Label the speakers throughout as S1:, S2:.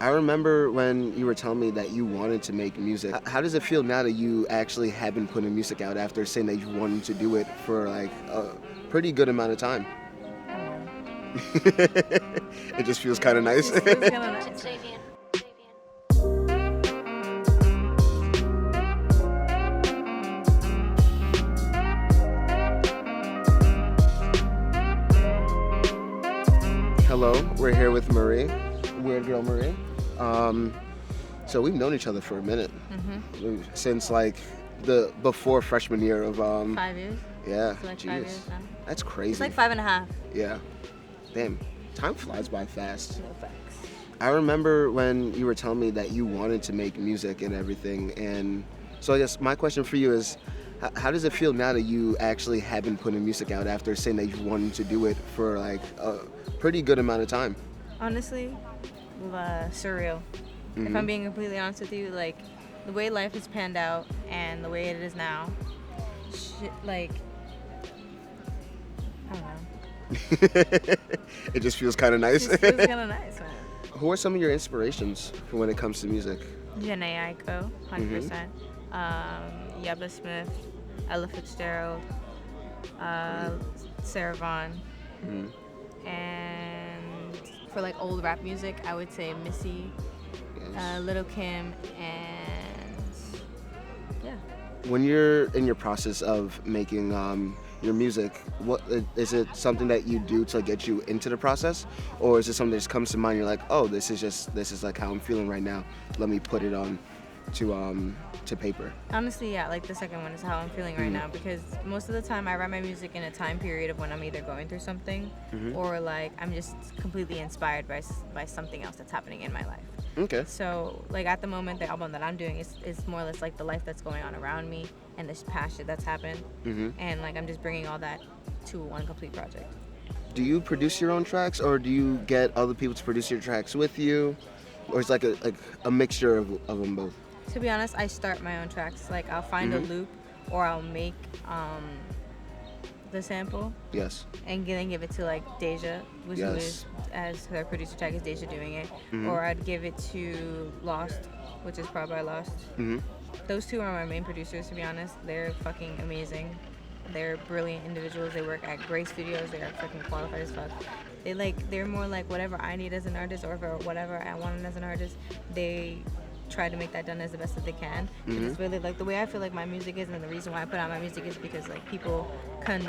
S1: I remember when you were telling me that you wanted to make music. How does it feel now that you actually have been putting music out after saying that you wanted to do it for like a pretty good amount of time? It just feels kind of nice.
S2: It feels kind of nice.
S1: Hello, we're here with Marie, Weirdgirlmarie. So we've known each other for a minute, since like before freshman year of
S2: 5 years.
S1: Yeah,
S2: It's like
S1: jeez.
S2: 5 years now.
S1: That's crazy.
S2: It's like 5.5.
S1: Yeah, damn, time flies by fast.
S2: No facts.
S1: I remember when you were telling me that you wanted to make music and everything, and so I guess my question for you is, how does it feel now that you actually have been putting music out after saying that you wanted to do it for like a pretty good amount of time?
S2: Honestly, surreal. If I'm being completely honest with you, like the way life has panned out and the way it is now, like I don't know.
S1: It just feels kind of nice.
S2: It feels kind of nice, man.
S1: Who are some of your inspirations for when it comes to music?
S2: Janae Aiko, 100%. Yaba Smith, Ella Fitzgerald, Sarah Vaughan, and for like old rap music, I would say Missy, Little Kim, and yeah.
S1: When you're in your process of making your music, what is it something that you do to get you into the process, or is it something that just comes to mind? You're like, oh, this is like how I'm feeling right now. Let me put it on to paper.
S2: Honestly, yeah, like the second one is how I'm feeling right now, because most of the time I write my music in a time period of when I'm either going through something or like I'm just completely inspired by something else that's happening in my life.
S1: Okay.
S2: So like at the moment, the album that I'm doing is more or less like the life that's going on around me and this past shit that's happened, and like I'm just bringing all that to one complete project.
S1: Do you produce your own tracks, or do you get other people to produce your tracks with you, or it's like a mixture of them both?
S2: To be honest, I start my own tracks. Like I'll find a loop, or I'll make the sample.
S1: Yes.
S2: And then give it to like Deja, which is as her producer tag is Deja doing it, or I'd give it to Lost, which is Powered by Lost. Those two are my main producers. To be honest, they're fucking amazing. They're brilliant individuals. They work at great studios. They are fucking qualified as fuck. They're more like whatever I need as an artist, or whatever I want as an artist. They try to make that done as the best that they can. It's really like the way I feel like my music is, and the reason why I put out my music is because like people can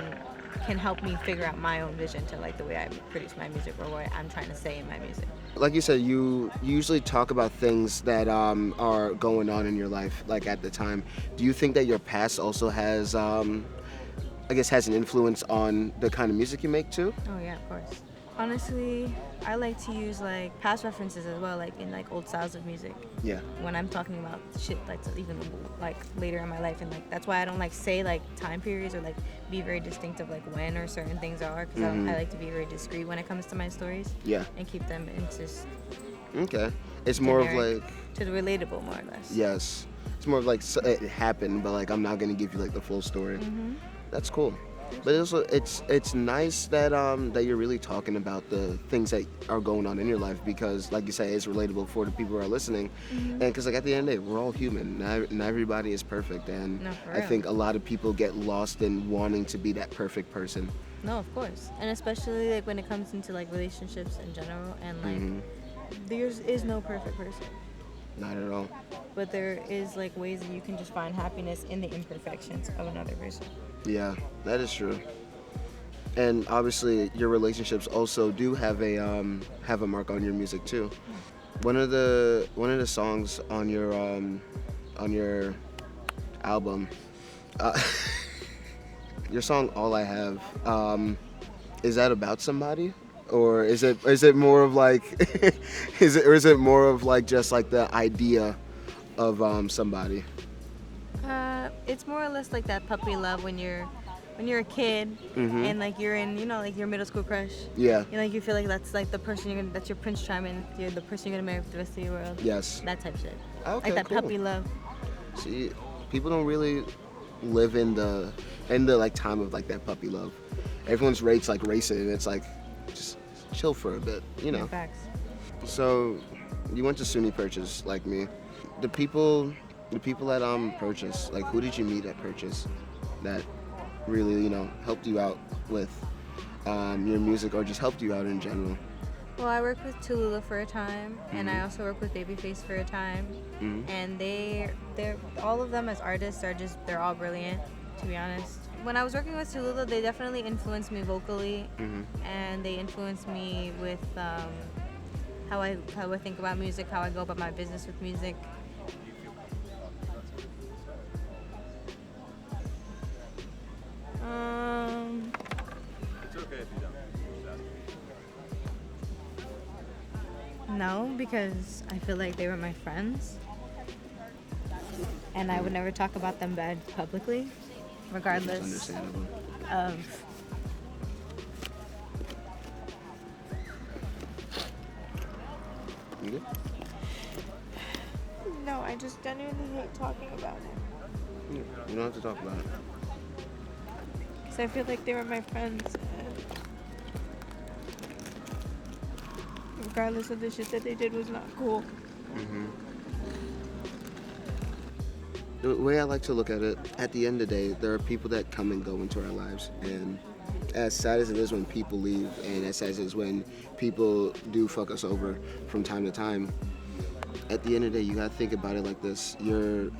S2: help me figure out my own vision to like the way I produce my music or what I'm trying to say in my music.
S1: Like you said, you usually talk about things that are going on in your life, like at the time. Do you think that your past also has, has an influence on the kind of music you make too?
S2: Oh yeah, of course. Honestly, I like to use like past references as well, like in like old styles of music.
S1: Yeah.
S2: When I'm talking about shit that's even like later in my life, and like that's why I don't like say like time periods or like be very distinctive like when or certain things are, because I like to be very discreet when it comes to my stories. Yeah. And keep them into.
S1: Okay. It's more of like
S2: to the relatable, more or less.
S1: Yes. It's more of like it happened, but like I'm not gonna give you like the full story. That's cool. But also, it's nice that that you're really talking about the things that are going on in your life, because, like you say, it's relatable for the people who are listening. And because, like, at the end of the day, we're all human. Not everybody is perfect, and I think a lot of people get lost in wanting to be that perfect person.
S2: No, of course, and especially like when it comes into like relationships in general, and like there is no perfect person.
S1: Not at all.
S2: But there is like ways that you can just find happiness in the imperfections of another person. Yeah,
S1: that is true. And obviously, your relationships also do have a mark on your music too. One of the songs on your album, your song "All I Have," is that about somebody? Or is it more of like is it more of like just like the idea of somebody?
S2: It's more or less like that puppy love when you're a kid and like you're in like your middle school crush. Yeah. You feel like that's like the person that's your Prince Charming, you're the person you're gonna marry for the rest of your world. Yes. That type of shit. Okay, like that cool. Puppy love.
S1: See, people don't really live in the like time of like that puppy love. Everyone's racing and it's like just chill for a bit,
S2: Yeah, facts.
S1: So You went to SUNY Purchase like me. The people, the people at Purchase, like who did you meet at Purchase that really helped you out with your music or just helped you out in general?
S2: Well, I worked with Tallulah for a time, and I also worked with Babyface for a time. And they're all of them as artists they're all brilliant, to be honest. When I was working with Tallulah, they definitely influenced me vocally, and they influenced me with how I think about music, how I go about my business with music.
S3: It's okay if you don't.
S2: No, because I feel like they were my friends, and I would never talk about them bad publicly, regardless
S1: Understandable.
S2: of.
S1: You good?
S2: No, I just genuinely hate talking about it.
S1: Yeah, you don't have to talk about it.
S2: Because I feel like they were my friends, and regardless of the shit that they did was not cool.
S1: The way I like to look at it, at the end of the day, there are people that come and go into our lives, and as sad as it is when people leave, and as sad as it is when people do fuck us over from time to time, at the end of the day, you gotta think about it like this: you're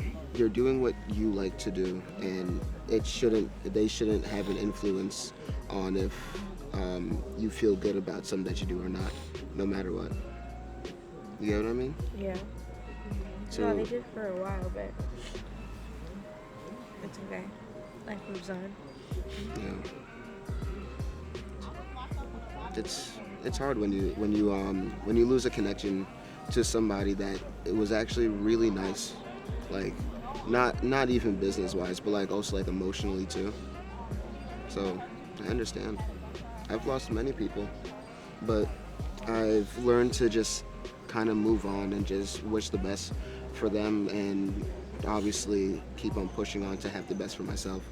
S1: doing what you like to do, and they shouldn't have an influence on if you feel good about something that you do or not, no matter what. You get what I mean?
S2: Yeah.
S1: So,
S2: No, they did for a while, but it's okay. Life moves on.
S1: yeah. It's hard when you lose a connection to somebody that it was actually really nice, like not even business wise, but like also like emotionally too. So I understand. I've lost many people, but I've learned to just kind of move on and just wish the best for them, and obviously keep on pushing on to have the best for myself.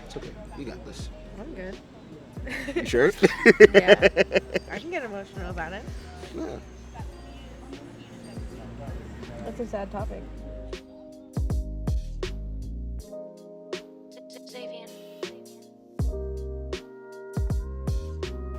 S1: It's okay. You got this.
S2: I'm good.
S1: You sure?
S2: Yeah. I can get emotional about it.
S1: Yeah.
S2: That's a sad topic.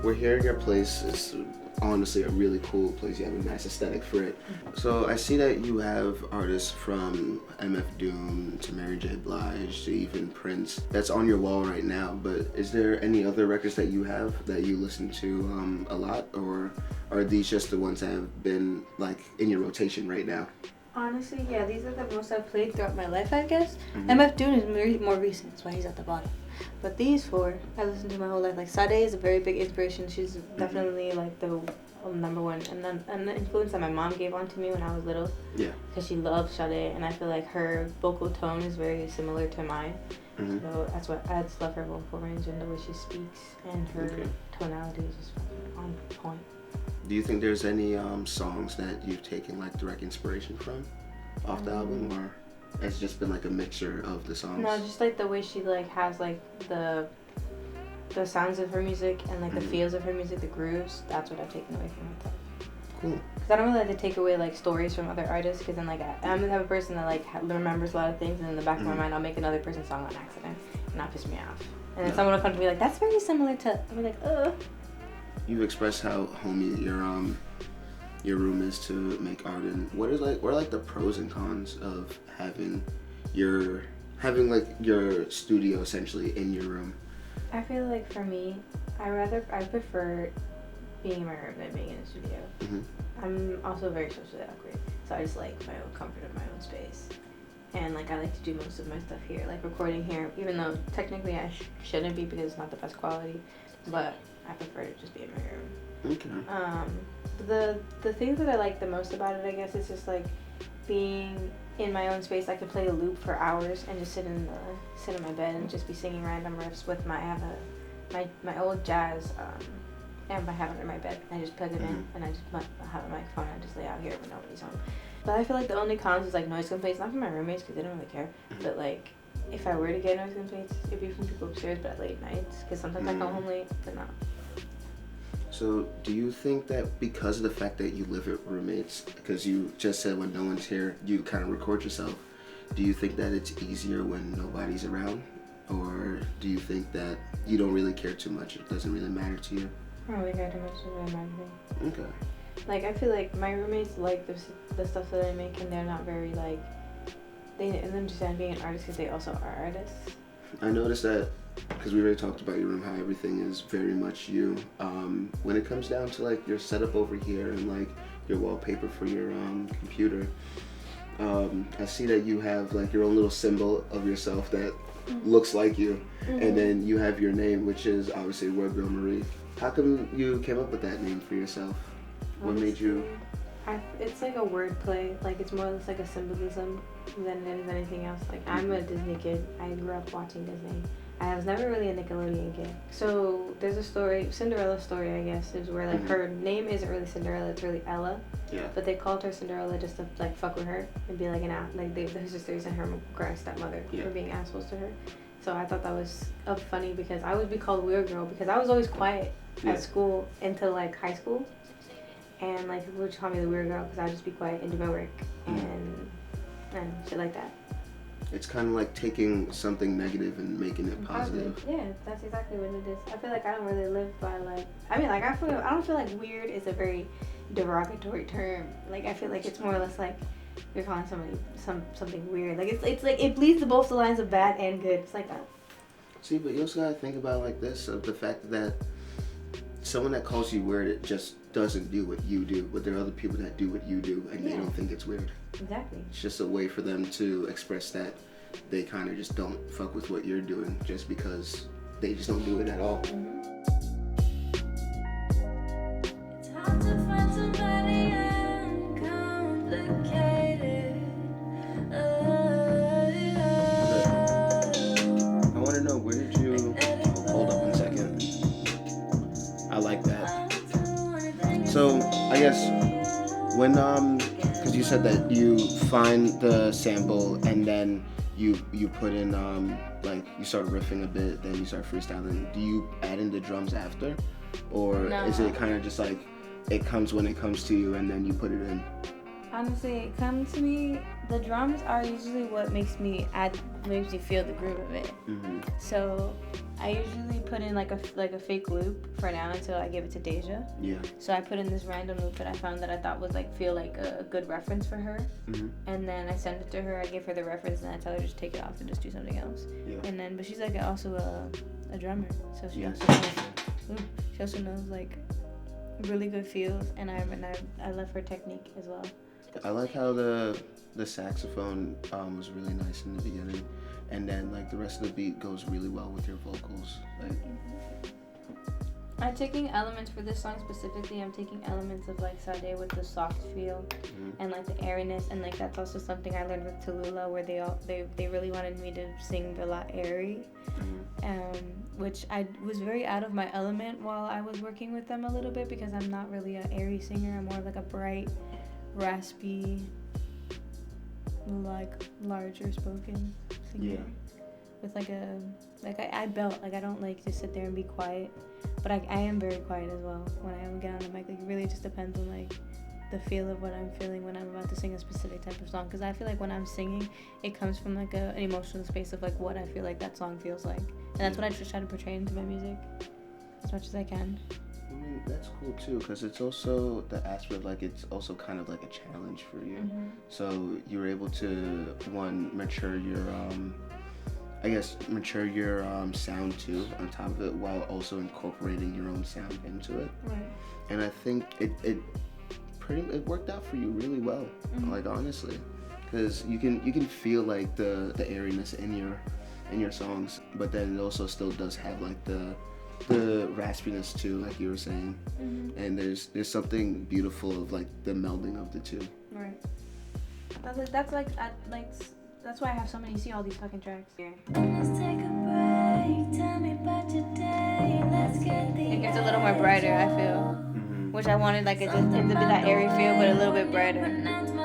S1: We're here at your place. It's honestly a really cool place. You have a nice aesthetic for it. So I see that you have artists from MF Doom to Mary J. Blige to even Prince that's on your wall right now. But is there any other records that you have that you listen to a lot, or are these just the ones that have been like in your rotation right now?
S2: Honestly, yeah, these are the most I've played throughout my life, I guess. MF Doom is more recent, that's why he's at the bottom. But these four, I listened to my whole life. Like, Sade is a very big inspiration. She's definitely, like, the number one. And the influence that my mom gave onto me when I was little.
S1: Yeah.
S2: Because she loves Sade, and I feel like her vocal tone is very similar to mine. So that's why I just love her vocal range and the way she speaks. And her tonality is just fucking on point.
S1: Do you think there's any songs that you've taken like direct inspiration from off the album, or it's just been like a mixture of the songs?
S2: No, just like the way she like has like the sounds of her music and like the feels of her music, the grooves. That's what I've taken away from it.
S1: Cool.
S2: Because I don't really like to take away like stories from other artists, because then like I'm the type of person that like remembers a lot of things, and in the back of my mind I'll make another person's song on accident, and that piss me off. And then someone will come to me like, that's very similar to. I'll be like, ugh.
S1: You've expressed how homey your room is to make art, and what are like the pros and cons of having like your studio essentially in your room?
S2: I feel like for me, I prefer being in my room than being in a studio. I'm also very socially awkward, so I just like my own comfort of my own space. And like I like to do most of my stuff here, like recording here, even though technically I shouldn't be because it's not the best quality, but I prefer to just be in my room.
S1: Okay.
S2: The thing that I like the most about it, I guess, is just like being in my own space. I could play a loop for hours and just sit in my bed and just be singing random riffs with I have my old jazz amp I have under my bed. I just plug it in and I just have a microphone and I just lay out here when nobody's home. But I feel like the only cons is like noise complaints, not from my roommates because they don't really care, but like if I were to get noise complaints, it'd be from people upstairs, but at late nights, because sometimes I come home late, but no.
S1: So, do you think that because of the fact that you live with roommates, because you just said when no one's here, you kind of record yourself, do you think that it's easier when nobody's around? Or do you think that you don't really care too much? It doesn't really matter to you?
S2: I don't really care too much about everything.
S1: Okay.
S2: Like, I feel like my roommates like the stuff that I make, and they're not very, like, they understand being an artist because they also are artists.
S1: I noticed that, because we already talked about your room, how everything is very much you. When it comes down to like your setup over here and like your wallpaper for your computer, I see that you have like your own little symbol of yourself that looks like you, and then you have your name, which is obviously Weirdgirlmarie. How come you came up with that name for yourself? What made you?
S2: It's like a wordplay. Like, it's more or less like a symbolism than it is anything else. Like, I'm a Disney kid. I grew up watching Disney. I was never really a Nickelodeon kid. So there's a story, Cinderella story, I guess, is where like her name isn't really Cinderella, it's really Ella.
S1: Yeah.
S2: But they called her Cinderella just to like fuck with her and be like her sisters and her stepmother for being assholes to her. So I thought that was funny because I would be called Weird Girl because I was always quiet at school until like high school. And like people would call me the Weird Girl because I'd just be quiet and do my work and shit like that.
S1: It's kind of like taking something negative and making it positive.
S2: Yeah, that's exactly what it is. I feel like I don't really live by like. I mean, like I don't feel like weird is a very derogatory term. Like I feel like it's more or less like you're calling somebody something weird. Like it's like it bleeds both the lines of bad and good. It's like that.
S1: See, but you also gotta think about it like this: of the fact that someone that calls you weird, it just doesn't do what you do, but there are other people that do what you do and they don't think it's weird.
S2: Exactly.
S1: It's just a way for them to express that they kind of just don't fuck with what you're doing just because they just don't do it at all.
S4: It's hard to find somebody uncomplicated.
S1: I want to know, where did you... hold up 1 second. I like that. So, I guess, when, because you said that you find the sample and then you put in, like, you start riffing a bit, then you start freestyling. Do you add in the drums after? Or is it kind of just like, it comes when it comes to you and then you put it in?
S2: Honestly, it comes to me. The drums are usually what makes me feel the groove of it. So I usually put in like a fake loop for now until I give it to Deja.
S1: Yeah.
S2: So I put in this random loop that I found that I thought would like feel like a good reference for her. And then I send it to her. I give her the reference and I tell her just take it off and just do something else.
S1: Yeah.
S2: And then, but she's like also a drummer, so she also knows like really good feels, and I love her technique as well.
S1: I like how the saxophone was really nice in the beginning, and then like the rest of the beat goes really well with your vocals. Like,
S2: I'm taking elements for this song specifically. I'm taking elements of like Sade with the soft feel and like the airiness, and like that's also something I learned with Tallulah, where they really wanted me to sing a lot airy, which I was very out of my element while I was working with them a little bit because I'm not really an airy singer. I'm more like a bright, raspy, like larger spoken singer with like I belt, like I don't like to sit there and be quiet, but I am very quiet as well when I get on the mic. Like it really just depends on like the feel of what I'm feeling when I'm about to sing a specific type of song, because I feel like when I'm singing it comes from like an emotional space of like what I feel like that song feels like, and that's what I just try to portray into my music as much as I can.
S1: I mean, that's cool too, because it's also the aspect, like it's also kind of like a challenge for you. So you were able to mature your sound too on top of it, while also incorporating your own sound into it.
S2: Right.
S1: And I think it worked out for you really well. Like honestly, because you can feel like the airiness in your songs, but then it also still does have like the raspiness too, like you were saying, and there's something beautiful of like the melding of the two.
S2: Right. That's why I have so many. You see all these fucking tracks here.
S4: Let's take a break. Tell me about your day. Let's get the
S2: It gets a little more brighter, I feel, which I wanted like it to be that airy feel, but a little bit brighter,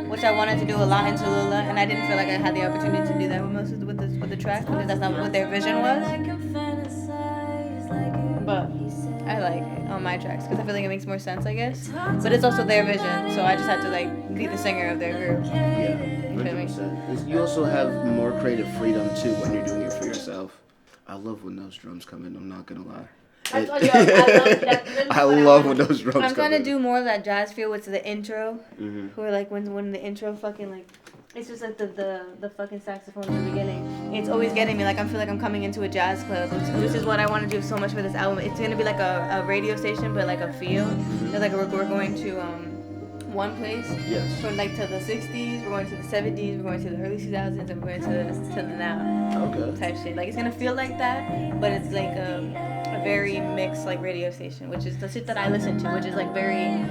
S2: which I wanted to do a lot in Tallulah, and I didn't feel like I had the opportunity to do that with most of with the track because that's not what their vision was. But I like on my tracks because I feel like it makes more sense, I guess. But it's also their vision, so I just had to like be the singer of their group.
S1: Yeah,
S2: You feel me?
S1: 100%. You also have more creative freedom too when you're doing it for yourself. I love when those drums come in. I'm not gonna lie.
S2: I told you, I
S1: love when those drums come in.
S2: I'm trying to do more of that jazz feel with the intro. Where like when the intro fucking like, it's just like the fucking saxophone in the beginning. It's always getting me like I feel like I'm coming into a jazz club, which is what I want to do so much for this album. It's gonna be like a radio station, but like a feel. Like we're going to one place.
S1: Yes.
S2: From like to the 60s, we're going to the 70s, we're going to the early 2000s, and we're going to the now.
S1: Okay.
S2: Type shit. Like it's gonna feel like that, but it's like a very mixed like radio station, which is the shit that I listen to, which is like very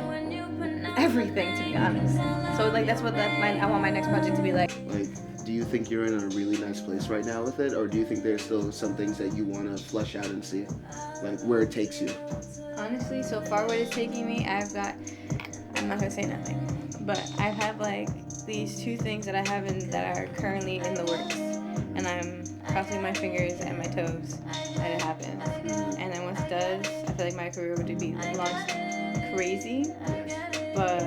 S2: everything, to be honest. So like that's what I want my next project to be like.
S1: Like, do you think you're in a really nice place right now with it, or do you think there's still some things that you want to flesh out and see, like where it takes you?
S2: Honestly, so far where it's taking me, I'm not gonna say nothing, but I have like these 2 things that I have that are currently in the works, and I'm crossing my fingers and my toes that it happens. And then once it does, I feel like my career would be launched crazy. But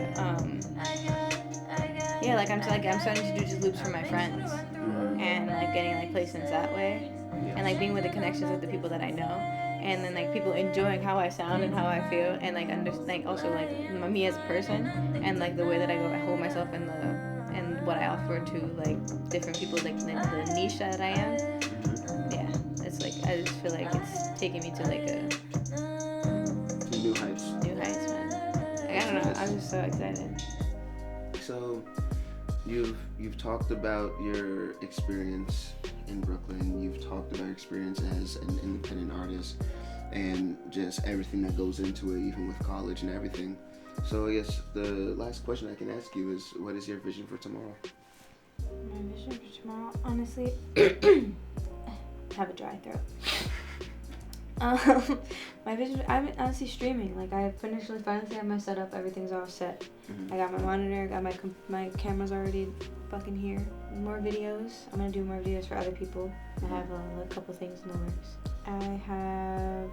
S2: yeah, like I'm starting to do just loops for my friends, and like getting like placements that way, and like being with the connections with the people that I know, and then like people enjoying how I sound and how I feel, and like also like me as a person, and like the way that I hold myself and what I offer to like different people, like the niche that I am. Yeah, it's like I just feel like it's taking me to like
S1: New heights.
S2: New heights, man. Like, I don't know. I'm just so excited.
S1: So, you've talked about your experience in Brooklyn. You've talked about your experience as an independent artist, and just everything that goes into it, even with college and everything. So I guess the last question I can ask you is, what is your vision for tomorrow?
S2: My vision for tomorrow, honestly, have a dry throat. My vision, I'm honestly streaming. Like I finally have my setup. Everything's all set. I got my monitor. Got my cameras already fucking here. More videos. I'm gonna do more videos for other people. I have a couple things in the works. I have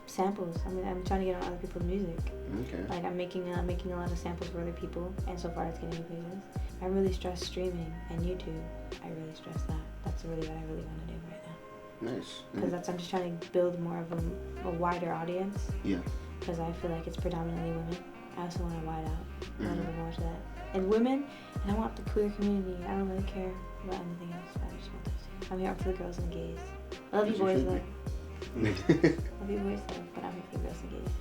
S2: samples. I'm trying to get on other people's music.
S1: Okay.
S2: Like I'm making a lot of samples for other people, and so far it's getting me places. I really stress streaming and YouTube. I really stress that. That's really what I really want to do right now.
S1: Nice.
S2: Because I'm just trying to build more of a wider audience.
S1: Yeah.
S2: Because I feel like it's predominantly women. I also want to wide out a little bit more to that. And women, and I want the queer community. I don't really care about anything else. I just want those two. I'm here for the girls and gays. I love you boys though. Love you boys though, but I'm here for the girls and gays.